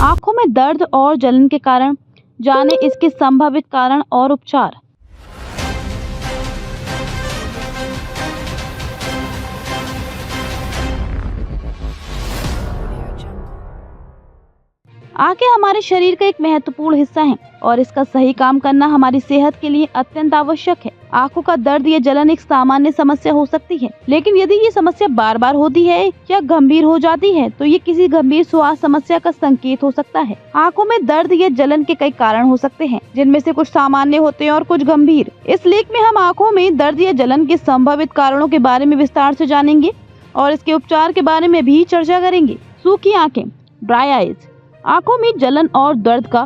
आंखों में दर्द और जलन के कारण जाने इसके संभावित कारण और उपचार। आंखें हमारे शरीर का एक महत्वपूर्ण हिस्सा हैं और इसका सही काम करना हमारी सेहत के लिए अत्यंत आवश्यक है। आंखों का दर्द या जलन एक सामान्य समस्या हो सकती है, लेकिन यदि ये समस्या बार बार होती है या गंभीर हो जाती है तो ये किसी गंभीर स्वास्थ्य समस्या का संकेत हो सकता है। आंखों में दर्द या जलन के कई कारण हो सकते हैं, जिनमें से कुछ सामान्य होते हैं और कुछ गंभीर। इस लेख में हम आंखों में दर्द या जलन के संभावित कारणों के बारे में विस्तार से जानेंगे और इसके उपचार के बारे में भी चर्चा करेंगे। सूखी आंखें, ड्राई आईज। आंखों में जलन और दर्द का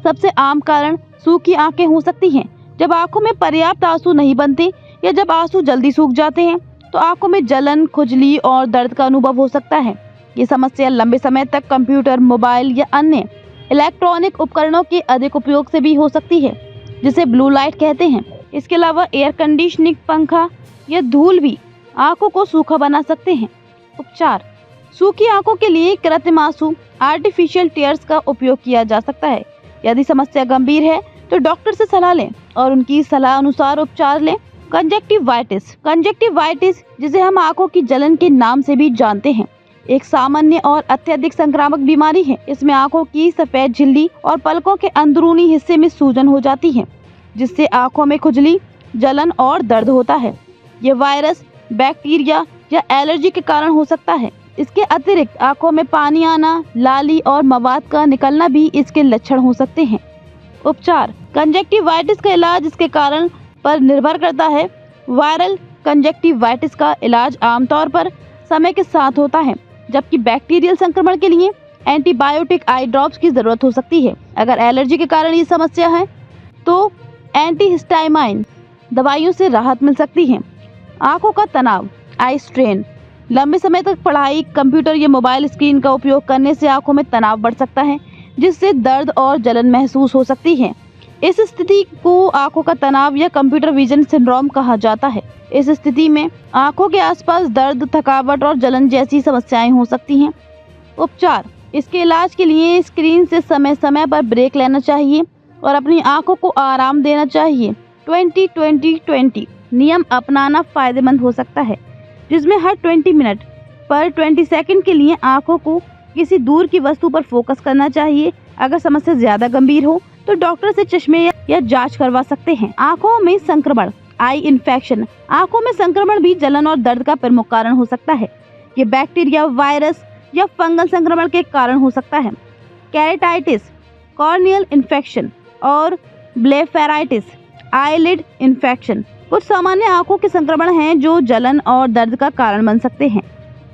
सबसे आम कारण सूखी आंखें हो सकती हैं। जब आंखों में पर्याप्त आंसू नहीं बनते या जब आंसू जल्दी सूख जाते हैं तो आंखों में जलन, खुजली और दर्द का अनुभव हो सकता है। ये समस्या लंबे समय तक कंप्यूटर, मोबाइल या अन्य इलेक्ट्रॉनिक उपकरणों के अधिक उपयोग से भी हो सकती है, जिसे ब्लू लाइट कहते हैं। इसके अलावा एयर कंडीशनिंग, पंखा या धूल भी आंखों को सूखा बना सकते हैं। उपचार। सूखी आंखों के लिए कृत्रिम आंसू, आर्टिफिशियल टीयर्स का उपयोग किया जा सकता है। यदि समस्या गंभीर है तो डॉक्टर से सलाह लें और उनकी सलाह अनुसार उपचार लें। कंजक्टिवाइटिस। कंजक्टिवाइटिस, जिसे हम आंखों की जलन के नाम से भी जानते हैं, एक सामान्य और अत्यधिक संक्रामक बीमारी है। इसमें आंखों की सफेद झिल्ली और पलकों के अंदरूनी हिस्से में सूजन हो जाती है, जिससे आंखों में खुजली, जलन और दर्द होता है। ये वायरस, बैक्टीरिया या एलर्जी के कारण हो सकता है। इसके अतिरिक्त आंखों में पानी आना, लाली और मवाद का निकलना भी इसके लक्षण हो सकते हैं। उपचार। कंजक्टिवाइटिस का इलाज इसके कारण पर निर्भर करता है। वायरल कंजक्टिवाइटिस का इलाज आमतौर पर समय के साथ होता है, जबकि बैक्टीरियल संक्रमण के लिए एंटीबायोटिक आई ड्रॉप्स की जरूरत हो सकती है। अगर एलर्जी के कारण ये समस्या है तो एंटीहिस्टामाइन दवाइयों से राहत मिल सकती है। आंखों का तनाव, आई स्ट्रेन। लंबे समय तक पढ़ाई, कंप्यूटर या मोबाइल स्क्रीन का उपयोग करने से आंखों में तनाव बढ़ सकता है, जिससे दर्द और जलन महसूस हो सकती है। इस स्थिति को आंखों का तनाव या कंप्यूटर विजन सिंड्रोम कहा जाता है। इस स्थिति में आंखों के आसपास दर्द, थकावट और जलन जैसी समस्याएं हो सकती हैं। उपचार। इसके इलाज के लिए स्क्रीन से समय समय पर ब्रेक लेना चाहिए और अपनी आंखों को आराम देना चाहिए। 20-20-20 नियम अपनाना फायदेमंद हो सकता है, जिसमें हर 20 मिनट पर 20 सेकंड के लिए आंखों को किसी दूर की वस्तु पर फोकस करना चाहिए। अगर समस्या ज्यादा गंभीर हो तो डॉक्टर से चश्मे या जांच करवा सकते हैं। आंखों में संक्रमण, आई इन्फेक्शन। आंखों में संक्रमण भी जलन और दर्द का प्रमुख कारण हो सकता है। ये बैक्टीरिया, वायरस या फंगल संक्रमण के कारण हो सकता है। केराटिटिस, कॉर्नियल इन्फेक्शन और ब्लेफेराइटिस, आईलिड इन्फेक्शन कुछ सामान्य आंखों के संक्रमण हैं जो जलन और दर्द का कारण बन सकते हैं।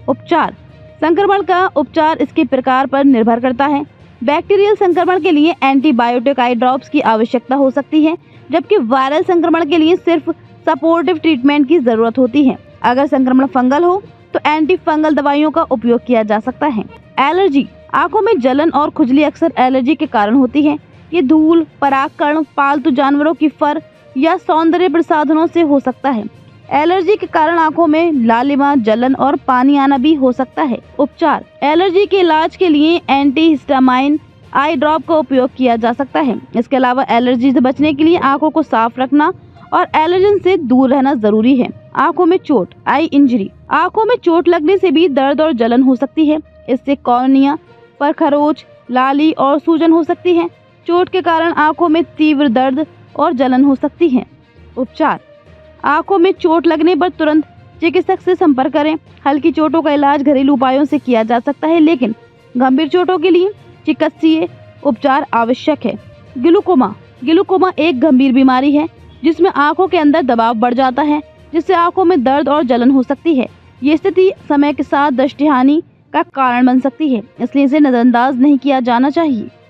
उपचार। संक्रमण का उपचार इसके प्रकार पर निर्भर करता है। बैक्टीरियल संक्रमण के लिए एंटीबायोटिक आई ड्रॉप्स की आवश्यकता हो सकती है, जबकि वायरल संक्रमण के लिए सिर्फ सपोर्टिव ट्रीटमेंट की जरूरत होती है। अगर संक्रमण फंगल हो तो एंटी फंगल दवाइयों का उपयोग किया जा सकता है। एलर्जी। आंखों में जलन और खुजली अक्सर एलर्जी के कारण होती है। ये धूल, परागकण, पालतू जानवरों की फर या सौंदर्य प्रसाधनों से हो सकता है। एलर्जी के कारण आंखों में लालिमा, जलन और पानी आना भी हो सकता है। उपचार। एलर्जी के इलाज के लिए एंटीहिस्टामाइन आई ड्रॉप का उपयोग किया जा सकता है। इसके अलावा एलर्जी से बचने के लिए आंखों को साफ रखना और एलर्जन से दूर रहना जरूरी है। आंखों में चोट, आई इंजरी। आंखों में चोट लगने से भी दर्द और जलन हो सकती है। इससे कॉर्निया पर खरोच, लाली और सूजन हो सकती है। चोट के कारण आंखों में तीव्र दर्द और जलन हो सकती है। उपचार। आंखों में चोट लगने पर तुरंत चिकित्सक से संपर्क करें। हल्की चोटों का इलाज घरेलू उपायों से किया जा सकता है, लेकिन गंभीर चोटों के लिए चिकित्सीय उपचार आवश्यक है। ग्लूकोमा। ग्लूकोमा एक गंभीर बीमारी है जिसमें आंखों के अंदर दबाव बढ़ जाता है, जिससे आंखों में दर्द और जलन हो सकती है। ये स्थिति समय के साथ दृष्टि हानि का कारण बन सकती है, इसलिए इसे नजरअंदाज नहीं किया जाना चाहिए।